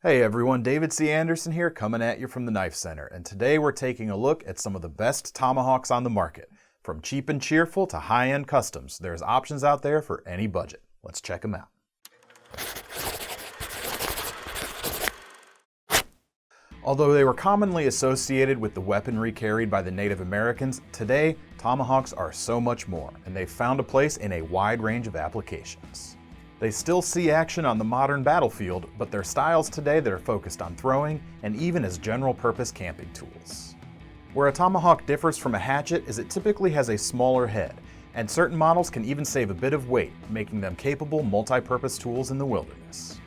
Hey everyone, David C. Anderson here, coming at you from the Knife Center, and today we're taking a look at some of the best tomahawks on the market. From cheap and cheerful to high-end customs, there's options out there for any budget. Let's check them out. Although they were commonly associated with the weaponry carried by the Native Americans, today tomahawks are so much more, and they've found a place in a wide range of applications. They still see action on the modern battlefield, but they're styles today that are focused on throwing and even as general-purpose camping tools. Where a tomahawk differs from a hatchet is it typically has a smaller head, and certain models can even save a bit of weight, making them capable multi-purpose tools in the wilderness.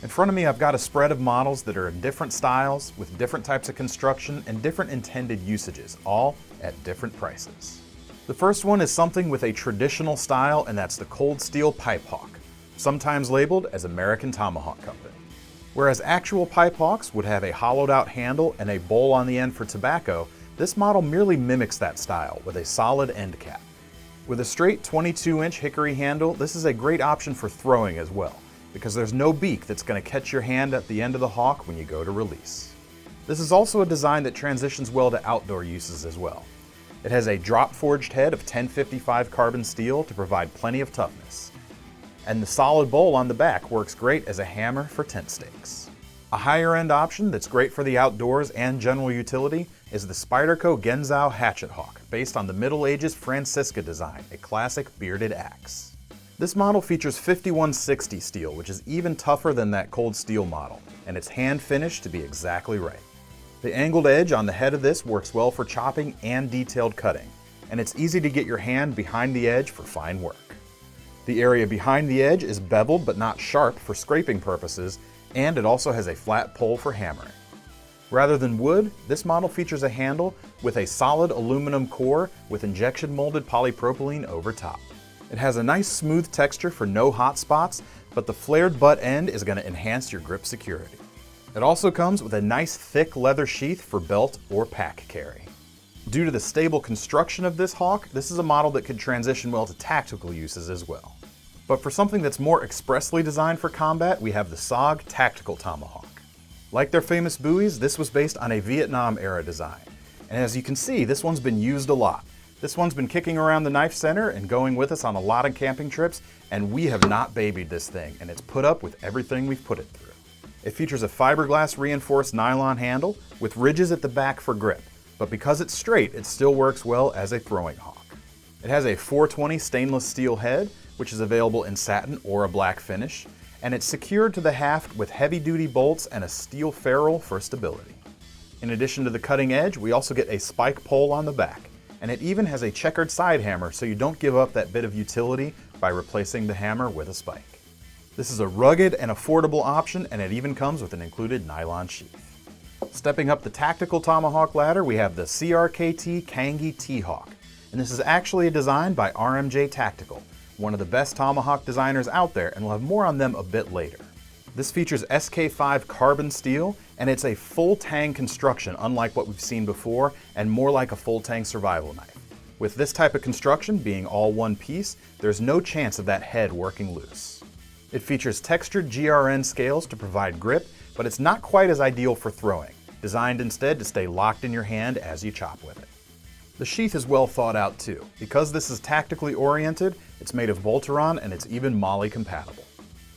In front of me I've got a spread of models that are in different styles, with different types of construction and different intended usages, all at different prices. The first one is something with a traditional style, and that's the cold steel pipe hawk, sometimes labeled as American Tomahawk Company. Whereas actual pipe hawks would have a hollowed out handle and a bowl on the end for tobacco, this model merely mimics that style with a solid end cap. With a straight 22-inch hickory handle, this is a great option for throwing as well, because there's no beak that's going to catch your hand at the end of the hawk when you go to release. This is also a design that transitions well to outdoor uses as well. It has a drop-forged head of 1055 carbon steel to provide plenty of toughness. And the solid bowl on the back works great as a hammer for tent stakes. A higher end option that's great for the outdoors and general utility is the Spyderco Genzhou Hatchet Hawk, based on the Middle Ages Francisca design, a classic bearded axe. This model features 5160 steel, which is even tougher than that cold steel model, and it's hand finished to be exactly right. The angled edge on the head of this works well for chopping and detailed cutting, and it's easy to get your hand behind the edge for fine work. The area behind the edge is beveled but not sharp for scraping purposes, and it also has a flat pole for hammering. Rather than wood, this model features a handle with a solid aluminum core with injection molded polypropylene over top. It has a nice smooth texture for no hot spots, but the flared butt end is going to enhance your grip security. It also comes with a nice thick leather sheath for belt or pack carry. Due to the stable construction of this hawk, this is a model that could transition well to tactical uses as well. But for something that's more expressly designed for combat, we have the SOG Tactical Tomahawk. Like their famous buoys, this was based on a Vietnam-era design. And as you can see, this one's been used a lot. This one's been kicking around the Knife Center and going with us on a lot of camping trips, and we have not babied this thing, and it's put up with everything we've put it through. It features a fiberglass reinforced nylon handle with ridges at the back for grip. But because it's straight, it still works well as a throwing hawk. It has a 420 stainless steel head, which is available in satin or a black finish, and it's secured to the haft with heavy-duty bolts and a steel ferrule for stability. In addition to the cutting edge, we also get a spike pole on the back, and it even has a checkered side hammer so you don't give up that bit of utility by replacing the hammer with a spike. This is a rugged and affordable option, and it even comes with an included nylon sheath. Stepping up the tactical tomahawk ladder, we have the CRKT Kangee T-Hawk, and this is actually a design by RMJ Tactical, one of the best tomahawk designers out there, and we'll have more on them a bit later. This features SK5 carbon steel, and it's a full tang construction unlike what we've seen before, and more like a full tang survival knife. With this type of construction being all one piece, there's no chance of that head working loose. It features textured GRN scales to provide grip, but it's not quite as ideal for throwing, designed instead to stay locked in your hand as you chop with it. The sheath is well thought out too. Because this is tactically oriented, it's made of Boltaron and it's even MOLLE compatible.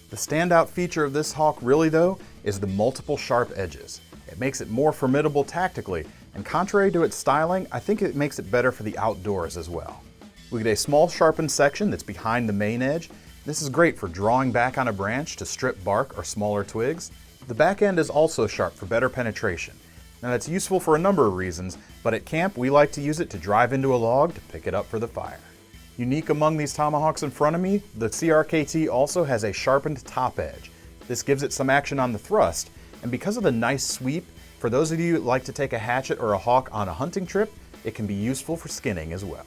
The standout feature of this hawk really though is the multiple sharp edges. It makes it more formidable tactically, and contrary to its styling, I think it makes it better for the outdoors as well. We get a small sharpened section that's behind the main edge. This is great for drawing back on a branch to strip bark or smaller twigs. The back end is also sharp for better penetration. Now that's useful for a number of reasons, but at camp we like to use it to drive into a log to pick it up for the fire. Unique among these tomahawks in front of me, the CRKT also has a sharpened top edge. This gives it some action on the thrust, and because of the nice sweep, for those of you that like to take a hatchet or a hawk on a hunting trip, it can be useful for skinning as well.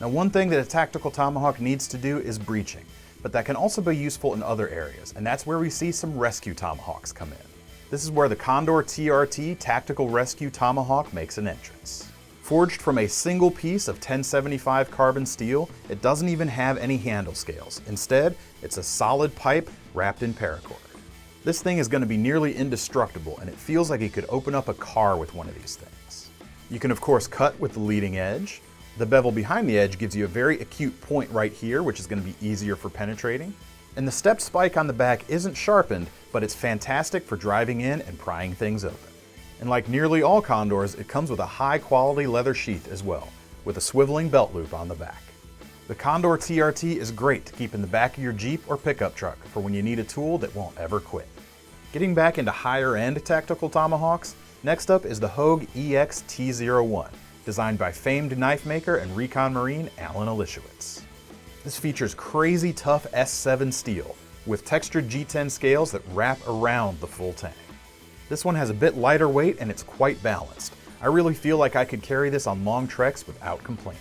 Now one thing that a tactical tomahawk needs to do is breaching, but that can also be useful in other areas, and that's where we see some rescue tomahawks come in. This is where the Condor TRT Tactical Rescue Tomahawk makes an entrance. Forged from a single piece of 1075 carbon steel, it doesn't even have any handle scales. Instead, it's a solid pipe wrapped in paracord. This thing is going to be nearly indestructible, and it feels like you could open up a car with one of these things. You can of course cut with the leading edge. The bevel behind the edge gives you a very acute point right here, which is going to be easier for penetrating. And the stepped spike on the back isn't sharpened, but it's fantastic for driving in and prying things open. And like nearly all Condors, it comes with a high quality leather sheath as well, with a swiveling belt loop on the back. The Condor TRT is great to keep in the back of your Jeep or pickup truck for when you need a tool that won't ever quit. Getting back into higher end tactical tomahawks, next up is the Hogue EX T01, designed by famed knife maker and recon Marine Alan Elishewitz. This features crazy tough S7 steel with textured G10 scales that wrap around the full tang. This one has a bit lighter weight and it's quite balanced. I really feel like I could carry this on long treks without complaint.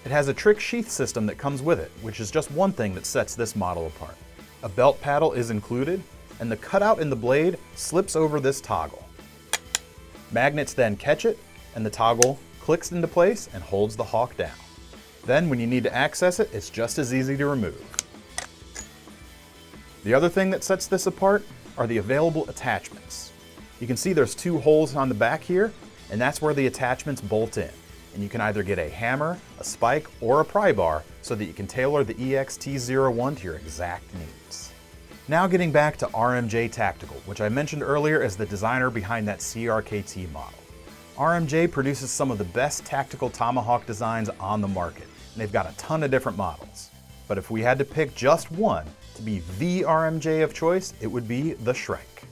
It has a trick sheath system that comes with it, which is just one thing that sets this model apart. A belt paddle is included, and the cutout in the blade slips over this toggle. Magnets then catch it, and the toggle clicks into place and holds the hawk down. Then when you need to access it, it's just as easy to remove. The other thing that sets this apart are the available attachments. You can see there's two holes on the back here, and that's where the attachments bolt in. And you can either get a hammer, a spike, or a pry bar so that you can tailor the EXT01 to your exact needs. Now getting back to RMJ Tactical, which I mentioned earlier as the designer behind that CRKT model. RMJ produces some of the best tactical tomahawk designs on the market, and they've got a ton of different models. But if we had to pick just one to be the RMJ of choice, it would be the Shrike.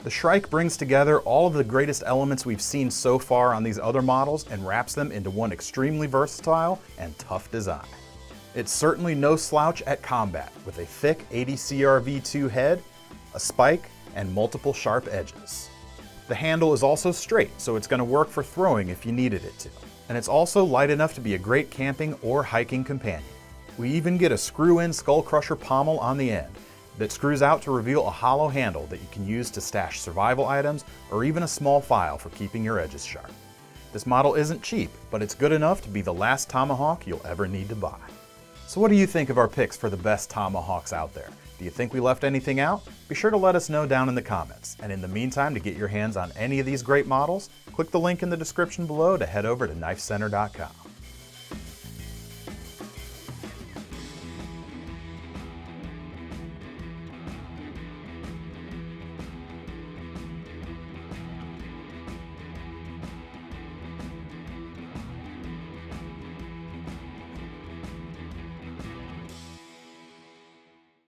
The Shrike brings together all of the greatest elements we've seen so far on these other models and wraps them into one extremely versatile and tough design. It's certainly no slouch at combat, with a thick 80 CRV2 head, a spike, and multiple sharp edges. The handle is also straight, so it's going to work for throwing if you needed it to. And it's also light enough to be a great camping or hiking companion. We even get a screw-in skull crusher pommel on the end that screws out to reveal a hollow handle that you can use to stash survival items or even a small file for keeping your edges sharp. This model isn't cheap, but it's good enough to be the last tomahawk you'll ever need to buy. So what do you think of our picks for the best tomahawks out there? Do you think we left anything out? Be sure to let us know down in the comments. And in the meantime, to get your hands on any of these great models, click the link in the description below to head over to KnifeCenter.com.